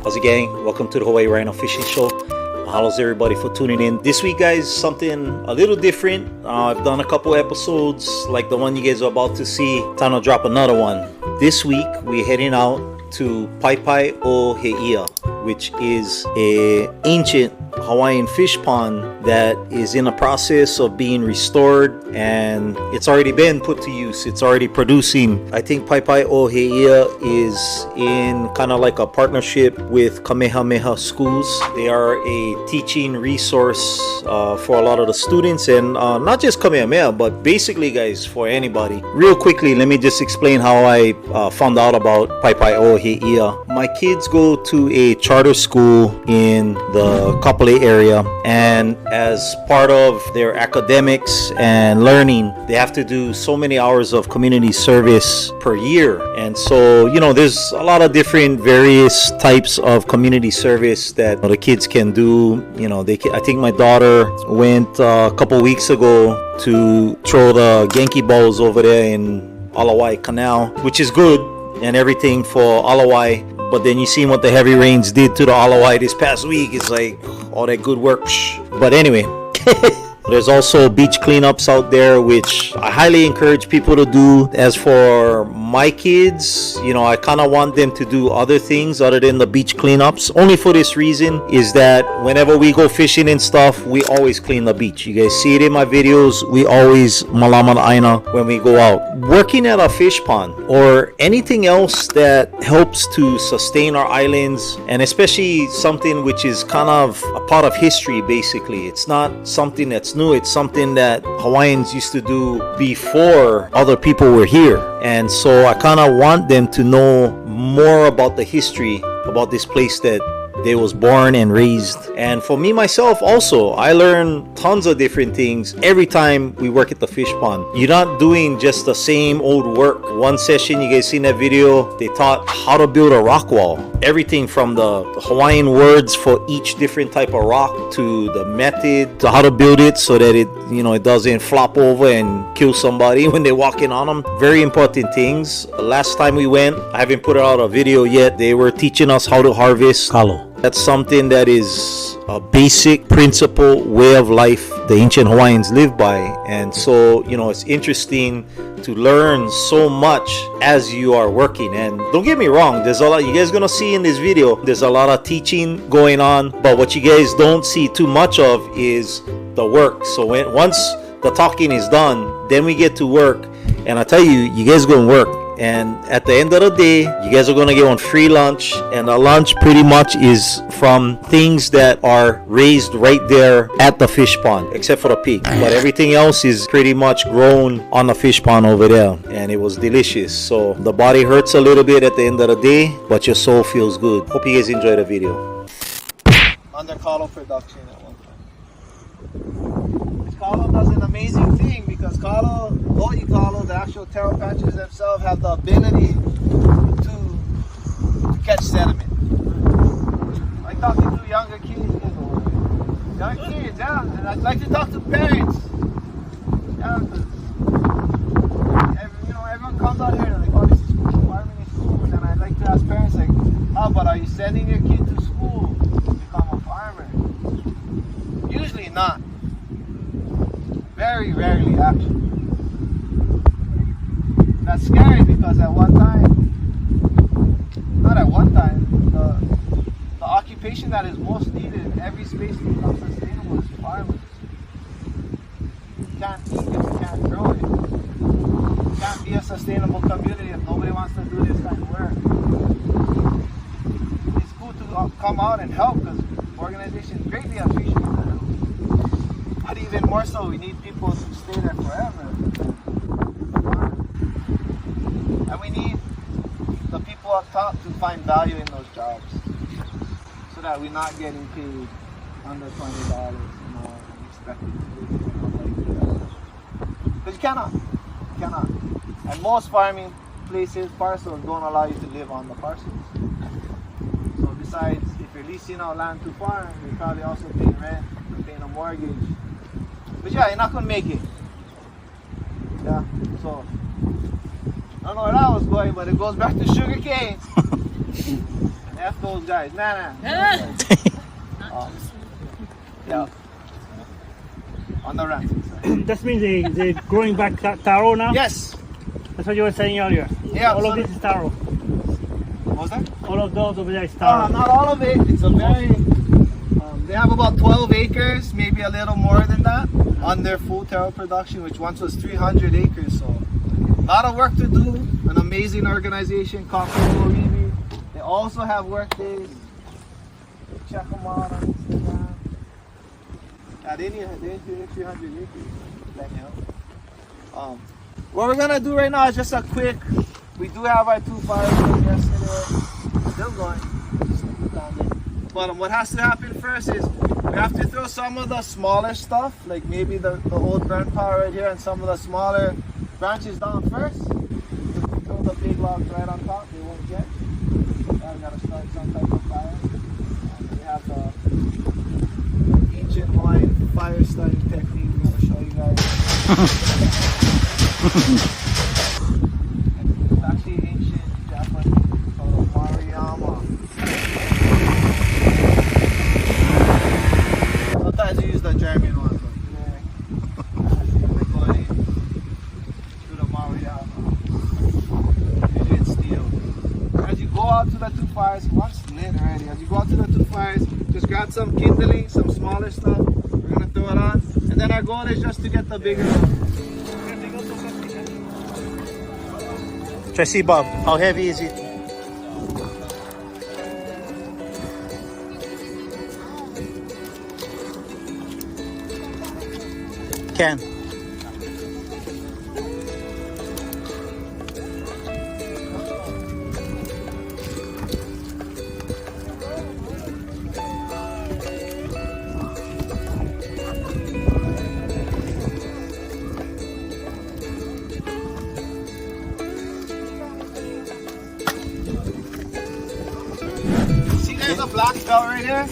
How's it gang? Welcome to the Hawaii Rhino Fishing Show. Mahalo's everybody for tuning in. This week, guys, something a little different. I've done a couple episodes like the one you guys are about to see. Time to drop another one. This week, we're heading out to Paepaeoheeia, which is an ancient Hawaiian fish pond that is in the process of being restored, and it's already been put to use. It's already producing. I think Paepaeoheeia is in kind of like a partnership with Kamehameha schools. They are a teaching resource for a lot of the students, and not just Kamehameha, but basically, guys, for anybody. Real quickly, let me just explain how I found out about Paepaeoheeia. My kids go to a charter school in the Kapolei area, and as part of their academics and learning, they have to do so many hours of community service per year. And so, you know, there's a lot of different various types of community service that the kids can do. You know, I think my daughter went a couple weeks ago to throw the Genki balls over there in Hawai'I Canal, which is good and everything for Hawai'I. But then you seen what the heavy rains did to the Hawai'I this past week. It's like all that good work. But anyway, there's also beach cleanups out there, which I highly encourage people to do. As for my kids, you know, I kind of want them to do other things other than the beach cleanups. Only for this reason is that whenever we go fishing and stuff, we always clean the beach. You guys see it in my videos. We always malamatheaina when we go out. Working at a fish pond or anything else that helps to sustain our islands, and especially something which is kind of a part of history, basically. It's not something that's new. It's something that Hawaiians used to do before other people were here. And so I kind of want them to know more about the history about this place that they was born and raised. And for me myself also, I learn tons of different things every time we work at the fish pond. You're not doing just the same old work. One session, you guys seen that video, they taught how to build a rock wall. Everything from the Hawaiian words for each different type of rock to the method to how to build it so that it, you know, it doesn't flop over and kill somebody when they're walking on them. Very important things. Last time we went, I haven't put out a video yet, they were teaching us how to harvest kalo. That's something that is a basic principle way of life the ancient Hawaiians lived by. And so, you know, it's interesting to learn so much as you are working. And don't get me wrong, there's a lot you guys gonna see in this video. There's a lot of teaching going on, but what you guys don't see too much of is the work. So once the talking is done, then we get to work. And I tell you, you guys gonna work. And at the end of the day, you guys are going to get on free lunch. And the lunch pretty much is from things that are raised right there at the fish pond, except for the pig. But everything else is pretty much grown on the fish pond over there. And it was delicious. So the body hurts a little bit at the end of the day, but your soul feels good. Hope you guys enjoy the video. Under kalo production at one time. Kalo does an amazing thing because kalo, lo'i kalo, the actual taro patches themselves have the ability to catch sediment. Like talking to younger kids, young kids, yeah, and I'd like to talk to parents, yeah, because you know, everyone comes out here like, oh, this is cool, farming is cool, and then I'd like to ask parents like, oh, but are you sending your kid to school to become a farmer? Usually not. Very rarely, actually. That's scary because at one time, not at one time, the occupation that is most needed in every space to become sustainable is farmers. You can't eat it, you can't grow it. You can't be a sustainable community if nobody wants to do this kind of work. It's cool to come out and help because organizations greatly appreciate that. But even more so, we need people to stay there forever. And we need the people up top to find value in those jobs so that we're not getting paid under $20, you know, and expected to do something like that. Because you cannot. You cannot. And most farming places, parcels, don't allow you to live on the parcels. So besides, if you're leasing out land to farm, you're probably also paying rent, you're paying a mortgage. But yeah, you're not going to make it. Yeah, so I don't know where that was going, but it goes back to sugar cane. And F those guys. Nah. Yeah. On the ramp. That means they're growing back taro now? Yes. That's what you were saying earlier. Yeah. All of this is taro. What was that? All of those over there is taro. Not all of it. It's a very... they have about 12 acres, maybe a little more than that, on their full taro production, which once was 300 acres. So a lot of work to do. An amazing organization, Hawai'I. They also have work days. Check them out on Instagram. Yeah, they need 300 acres. That help. What we're gonna do right now is just a quick. We do have our 2 fires from yesterday. Still going. But what has to happen first is we have to throw some of the smaller stuff, like maybe the old burn pile right here, and some of the smaller branches down first. If we throw the big logs right on top, they won't get. Now we gotta start some type of fire. We have the ancient Hawaiian fire starting technique. I'm gonna show you guys. It's actually ancient Japanese called Malama. Sometimes you use the German one, but today we're going to the Malama. Usually it's steel. As you go out to the 2 fires, one's lit already. As you go out to the 2 fires, just grab some kindling, some smaller stuff. We're gonna throw it on, and then our goal is just to get the bigger one. Try see, Bob. How heavy is it? Can. The black belt right here.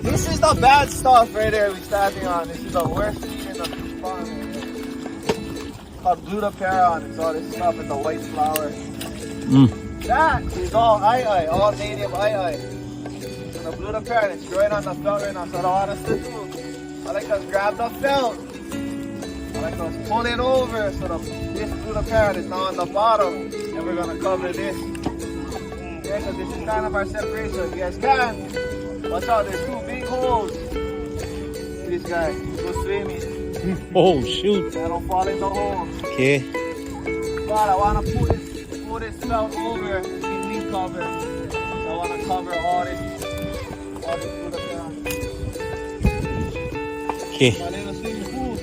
This is the bad stuff right there we're standing on. This is the worst thing in the farm. Called blue paepaeoheeia. It's all this stuff with the white flower. That is all Hawai'I, all native Hawai'I. So the blue paepaeoheeia, it's growing on the felt right now. So I don't want us to do. I like us grab the felt. I like us pull it over so this blue paepaeoheeia is now on the bottom, and we're gonna cover this. Because this is kind of our separation. If you guys can, watch out, there's 2 big holes. This guy, go swimming. Oh, shoot. I don't fall in the hole. Okay. But I want to pull this felt over, this leaf cover. So I want to cover all this food up there. Okay. My little swimming pool.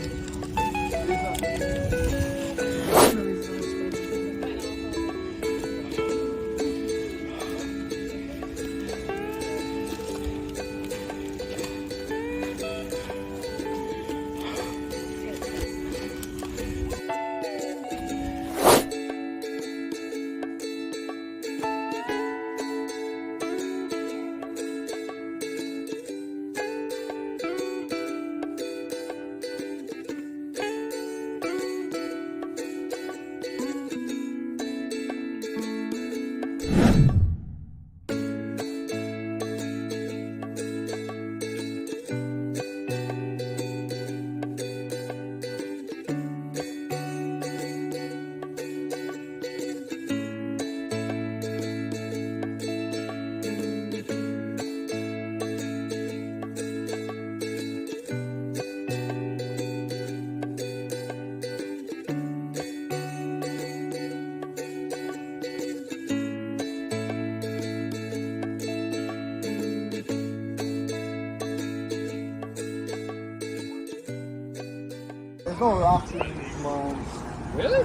There's no rocks in these mines. Really?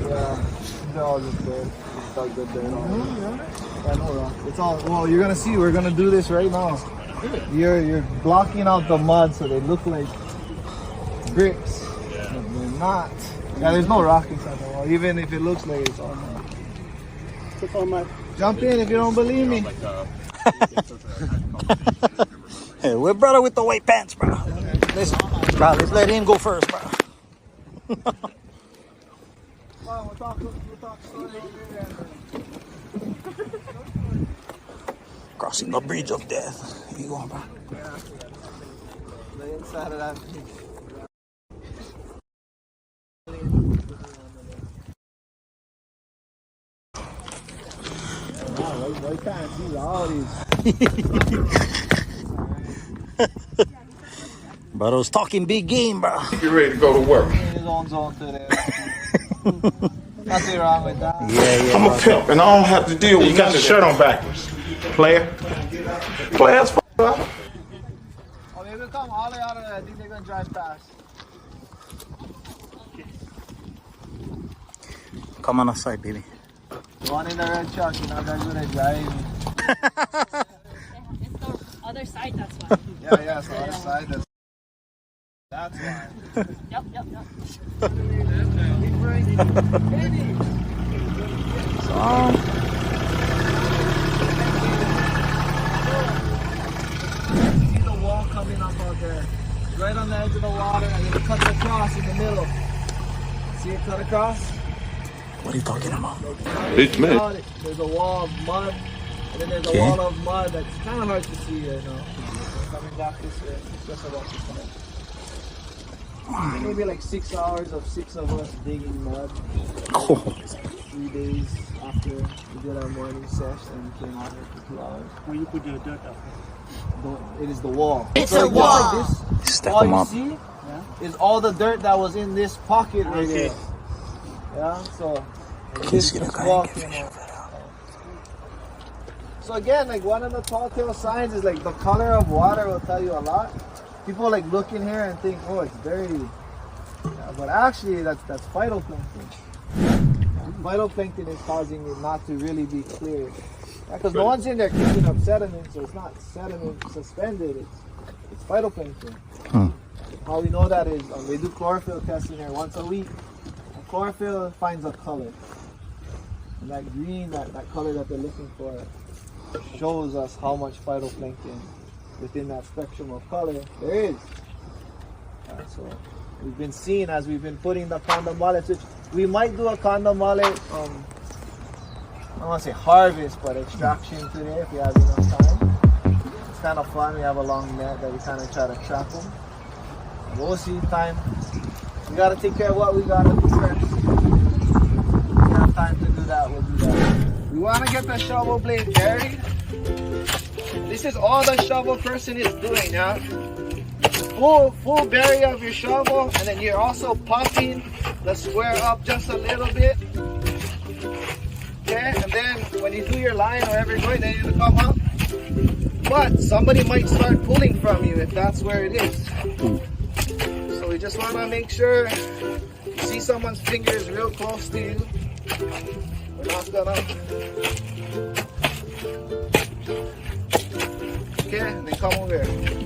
Yeah, they're all just dead. Just dug the dirt on. Yeah, no rocks. It's all, well, you're gonna see, we're gonna do this right now. You're blocking out the mud so they look like bricks. Yeah. But they're not. Yeah, there's no rock inside the wall, even if it looks like it's all mud. It's all mud. Jump in if you don't believe me. Hey, we're brother with the white pants, bro. Let's let him go first, bro. We'll talk story over here. Crossing the bridge of death. Here you go, bro. Yeah. The inside of that thing. Wow, I can't see all these. Bro's talking big game, bro. Get ready to go to work. In his own zone today. Nothing wrong with that. Yeah. I'm a pimp and I don't have to deal with. You got your shirt on backwards, player. Players. Oh, they will come all the way out of there. I think they're gonna drive fast. Come on outside, baby. One in the red truck, you're not that good at driving. It's the other side, that's why. Yeah, so other side, that's why. Yep. See the wall coming up out there. Right on the edge of the water, and it cuts across in the middle. See it cut across? What are you talking about? It's me. There's a wall of mud, and then there's a wall of mud that's kind of hard to see, you know. Coming back this way, it's just about this way. Maybe like 6 hours of 6 of us digging mud. Oh. 3 days after we did our morning session and we came out here for 2 hours. Where you put your dirt up? It is the wall. It's so a wall. Like this, Step all them you up. see is all the dirt that was in this pocket right Okay. here. Yeah, so Kiss you, this guy. wall came out. So again, like one of the tall tale signs is like the color of water will tell you a lot. People like look in here and think, oh, it's dirty. Yeah, but actually that's phytoplankton. Phytoplankton is causing it not to really be clear. Because no one's in there kicking up sediment, so it's not sediment suspended, it's phytoplankton. How we know that is they do chlorophyll testing there once a week. And chlorophyll finds a color. And that green, that color that they're looking for, shows us how much phytoplankton within that spectrum of color there is. So we've been seeing as we've been putting the condom wallets, which we might do a condom wallet, I don't want to say harvest, but extraction today if we have enough time. It's kind of fun. We have a long net that we kind of try to trap them. We'll see time. We got to take care of what we got to do first. If we have time to do that, we'll do that. We want to get the shovel blade buried. This is all the shovel person is doing now. Full bury of your shovel, and then you're also popping the square up just a little bit. Okay, and then when you do your line or wherever you're going, then you'll come up. But somebody might start pulling from you if that's where it is. So we just want to make sure you see someone's fingers real close to you. We're not gonna. Okay, then come over here.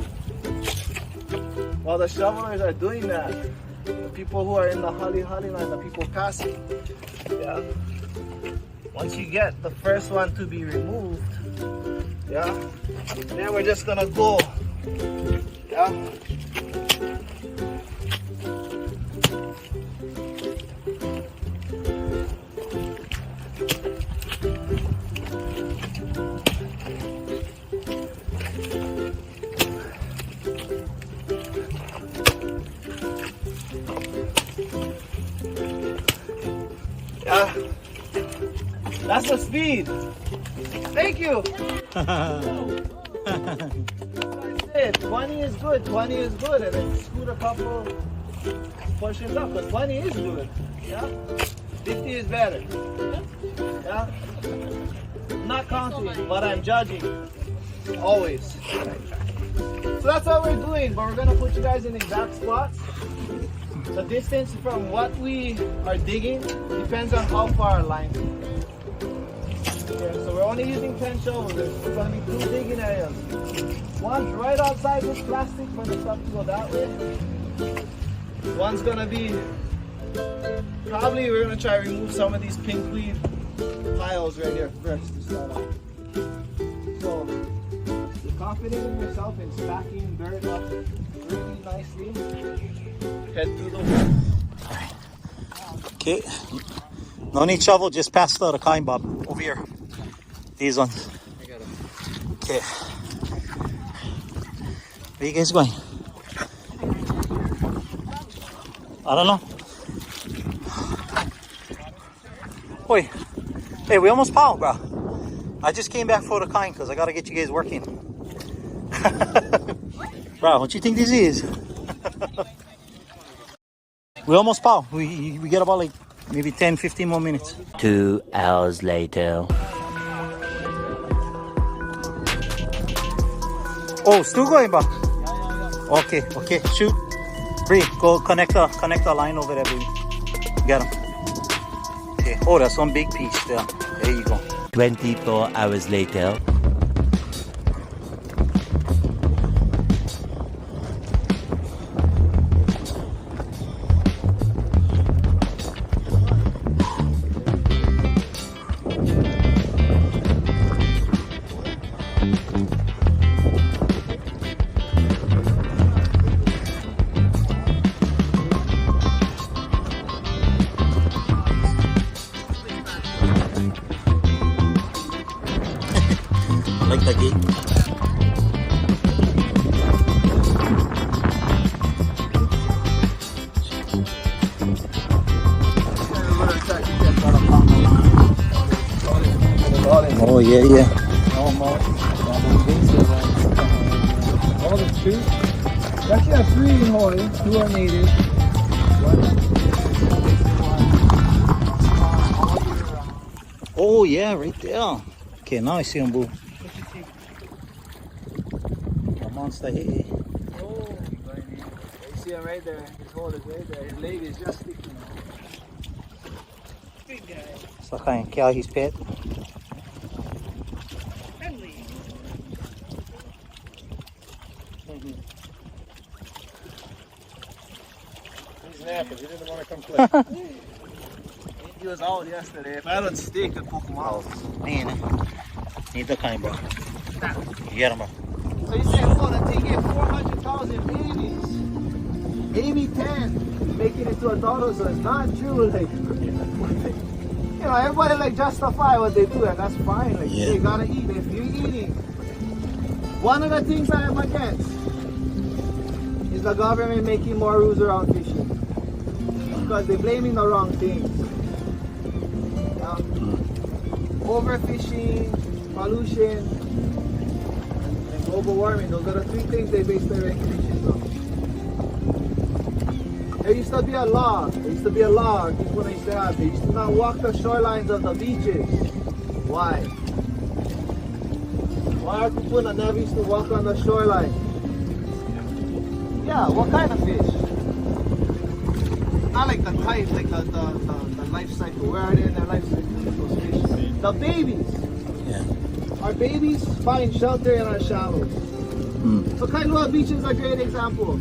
While the shovelers are doing that, the people who are in the hali line, the people passing, yeah. Once you get the first one to be removed, yeah, then we're just gonna go, yeah. That's the speed. Thank you. That's it. 20 is good. 20 is good. And then scoot a couple pushes up. But 20 is good. Yeah. 50 is better. Yeah. I'm not counting, but I'm judging. Always. So that's what we're doing. But we're gonna put you guys in exact spots. The distance from what we are digging depends on how far our line is. Okay, so we're only using 10 shovels. There's going to be 2 digging areas. One's right outside this plastic for the stuff to go that way. One's going to be, probably we're going to try to remove some of these pinkweed piles right here first to start off. So, you're confident in yourself in stacking dirt up really nicely. Head through the wall. Okay. No need shovel, just pass the kind, Bob. Over here. These ones. I got it. Okay. Where you guys going? I don't know. Wait. Hey, we almost found, bro. I just came back for the kind because I gotta get you guys working. Bro, what you think this is? We almost found. We get about like maybe 10-15 more minutes. 2 hours later. Oh, still going, bro? Okay, okay, shoot. Bree, go connect the line over there, baby. Get him. Okay. Oh, that's one big piece there. There you go. 24 hours later. I like that gate. Oh yeah, yeah. All the two. We actually have 3 in Hawaii, 2 are native. Oh yeah, right there. Okay, now I see him, boo. A monster here. Oh, you see him right there. His hole is right there. His leg is just sticking out. Big guy. So kind of kill his pet. Friendly. He's napping. He didn't want to come play. He was out yesterday. If I don't stick, I'd poke him out. Man, need the kind, bro. You get him, bro. So you say, oh, that they get 400,000 babies. Maybe 10 making it to adulthood, so it's not true. Like, you know, everybody like justify what they do, and that's fine. Like, Yeah. you gotta eat. If you're eating, one of the things I am against is the government making more rules around fishing because they're blaming the wrong things. Yeah. Overfishing, pollution, and global warming. Those are the 3 things they base their regulations on. There used to be a law. There used to be a law. This one I used to have. They used to not walk the shorelines of the beaches. Why? Why are people that never used to walk on the shoreline? Yeah, what kind of fish? Not like the type, like the life cycle. Where are they in their life cycle? Those fish. The babies. Yeah. Our babies find shelter in our shallows. So Kailua Beach is a great example.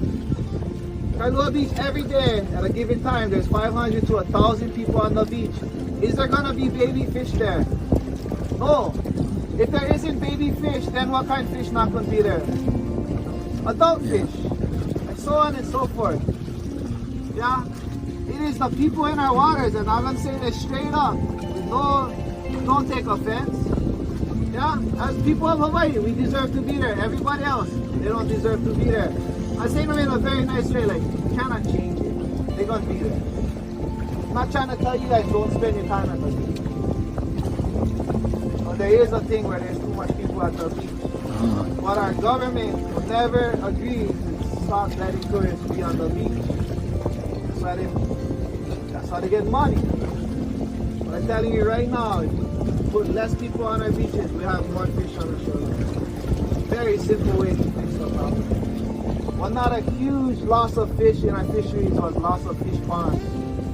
Kailua Beach, every day at a given time, there's 500 to 1,000 people on the beach. Is there gonna be baby fish there? No. If there isn't baby fish, then what kind of fish not gonna be there? Adult fish, and so on and so forth. Yeah, it is the people in our waters, and I'm gonna say this straight up. No, don't take offense. Yeah, as people of Hawaii, we deserve to be there. Everybody else, they don't deserve to be there. I say them in a very nice way, like, you cannot change it. They're gonna be there. I'm not trying to tell you guys don't spend your time at the beach. But there is a thing where there's too much people at the beach. But our government will never agree to stop letting tourists be on the beach. That's how they get money. But I'm telling you right now, if we put less people on our beaches, we have more fish on the shoreline. Very simple way to fix the problem. Well, not a huge loss of fish in our fisheries was loss of fish ponds.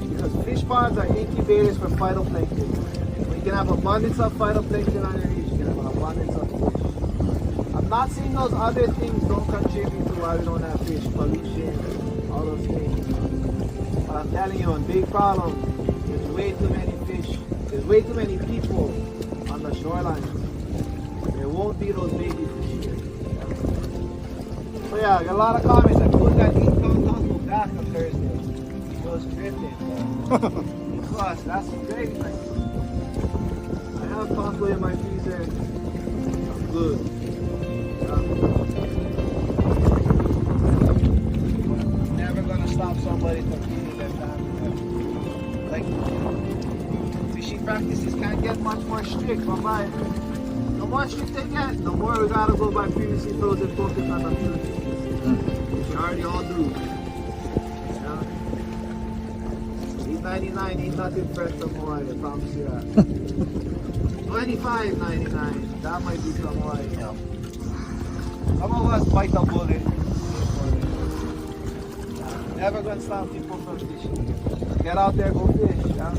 Because fish ponds are incubators for phytoplankton. When you can have abundance of phytoplankton on your reef, you can have an abundance of fish. I'm not saying those other things don't contribute to why we don't have fish, pollution, all those things. But I'm telling you, a big problem, there's way too many fish. There's way too many people on the shoreline. There won't be those baby fish here. So yeah, I got a lot of comments. I put that 8-pound taco back on Thursday. It was dripping. Plus, that's great. I have taco in my freezer. I'm good. just can't get much more strict. But the more strict they get, the more we gotta go by previously those and focus on the few things. We already all do. Yeah. $8.99 ain't nothing fresh from Hawaii, I promise you that. $25.99, that might be from Hawaii. Yeah. Some of us bite the bullet. Never gonna stop people from fishing. Get out there, go fish. Yeah?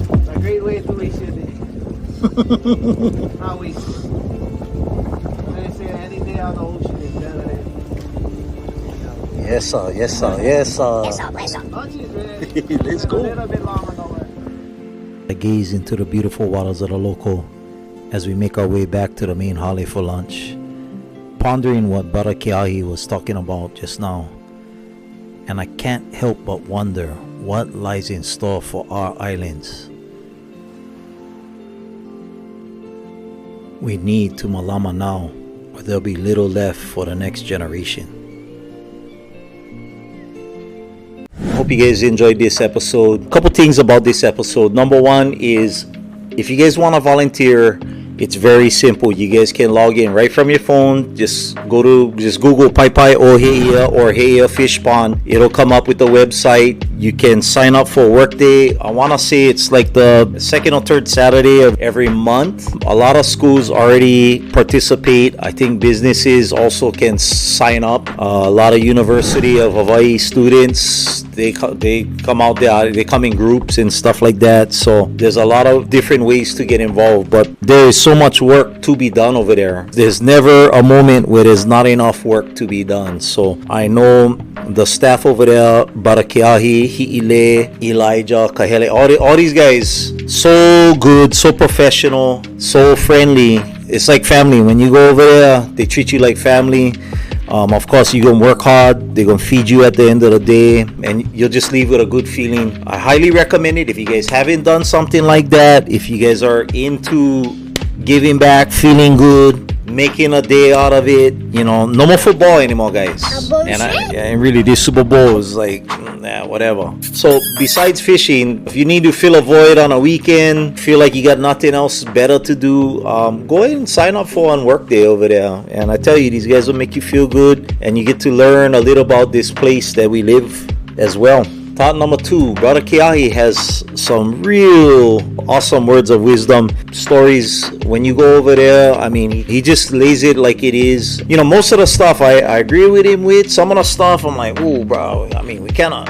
It's a great way to waste your day. Not waste it. They say any day on the ocean is better than. Yes, sir. Yes, sir. Yes, sir. Let's go. A little bit longer nowhere. I gaze into the beautiful waters of the local as we make our way back to the main hale for lunch, pondering what Brother Keahi was talking about just now. And I can't help but wonder what lies in store for our islands. We need to Malama now, or there'll be little left for the next generation. Hope you guys enjoyed this episode. Couple things about this episode. Number one is, if you guys want to volunteer, it's very simple. You guys can log in right from your phone. Just Google paepaeoheeia or Heia Fish Pond. It'll come up with the website. You can sign up for a work day. I want to say it's like the second or third Saturday of every month. A lot of schools already participate. I think businesses also can sign up. A lot of University of Hawaii students, they come out there. They come in groups and stuff like that. So there's a lot of different ways to get involved. But there is so much work to be done over there. There's never a moment where there's not enough work to be done. So I know the staff over there, Barakeahi, Hi'ile, Elijah, Kahele, all these guys, so good, so professional, so friendly. It's like family. When you go over there, they treat you like family. Of course, you're going to work hard. They're going to feed you at the end of the day, and you'll just leave with a good feeling. I highly recommend it. If you guys haven't done something like that, if you guys are into giving back, feeling good, making a day out of it, no more football anymore, guys. And really, this Super Bowl is like, whatever. So besides fishing, if you need to fill a void on a weekend, feel like you got nothing else better to do, go ahead and sign up for one work day over there. And I tell you, these guys will make you feel good, and you get to learn a little about this place that we live as well. Thought number 2, Brother Keahi has some real awesome words of wisdom, stories. When you go over there, I mean, he just lays it like it is. Most of the stuff I agree with him with. Some of the stuff I'm like, oh, bro, I mean, we cannot.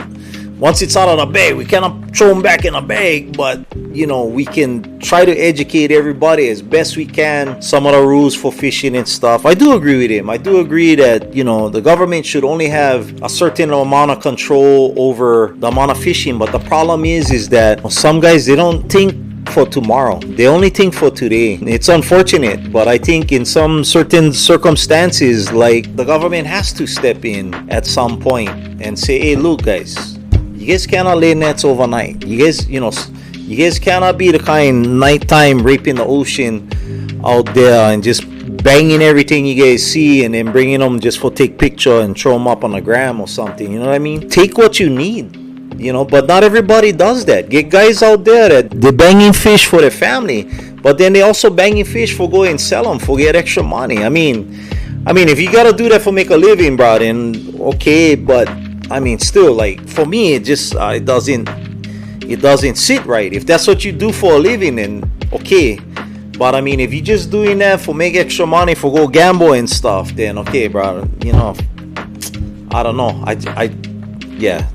Once it's out of the bag, we cannot throw them back in the bag, but we can try to educate everybody as best we can. Some of the rules for fishing and stuff. I do agree with him. I do agree that, the government should only have a certain amount of control over the amount of fishing. But the problem is that some guys, they don't think for tomorrow. They only think for today. It's unfortunate, but I think in some certain circumstances, like, the government has to step in at some point and say, hey, look, guys, you guys cannot lay nets overnight. You guys cannot be the kind nighttime raping the ocean out there and just banging everything you guys see and then bringing them just for take picture and throw them up on the gram or something. You know what I mean? Take what you need, but not everybody does that. Get guys out there that they're banging fish for their family, but then they also banging fish for going and sell them for get extra money. I mean, if you gotta do that for make a living, bro, then okay, but I mean, still, like, for me, it just it doesn't sit right. If that's what you do for a living, then okay. But I mean, if you're just doing that for make extra money for go gamble and stuff, then okay, bro. I don't know. Yeah.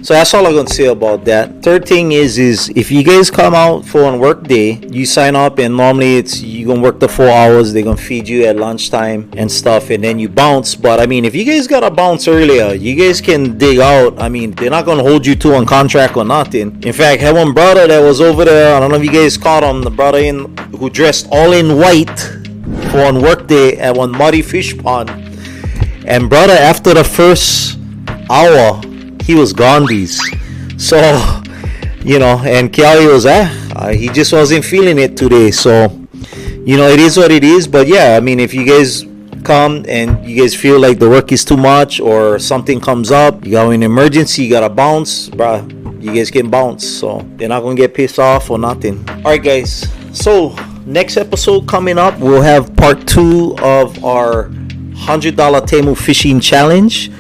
So that's all I'm gonna say about that. Third thing is if you guys come out for a work day, you sign up, and normally you're gonna work the 4 hours. They're gonna feed you at lunchtime and stuff, and then you bounce. But I mean, if you guys gotta bounce earlier, you guys can dig out. I mean, they're not gonna hold you to on contract or nothing. In fact, I had one brother that was over there. I don't know if you guys caught him. The brother who dressed all in white for one work day at one muddy fish pond. And brother, after the first hour, he was gone these. So, and Kelly was he just wasn't feeling it today. So, it is what it is. But yeah, I mean, if you guys come and you guys feel like the work is too much or something comes up, you got an emergency, you gotta bounce, bruh, you guys can bounce, so they're not gonna get pissed off or nothing. All right, guys. So next episode coming up, we'll have part 2 of our $100 Temu fishing challenge.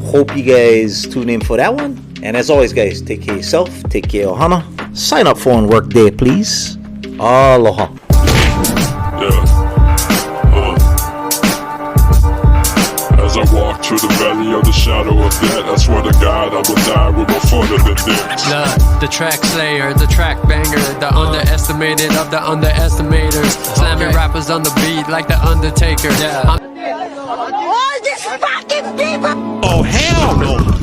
Hope you guys tune in for that one. And as always, guys, take care of yourself, take care of Ohana. Sign up for on work day, please. Aloha. As I walk through the valley of the shadow of death, I swear to God I will die with more fun than this. The track slayer, the track banger, the underestimated of the underestimators. Slamming rappers on the beat like the Undertaker. All these fucking people! Oh, hell no!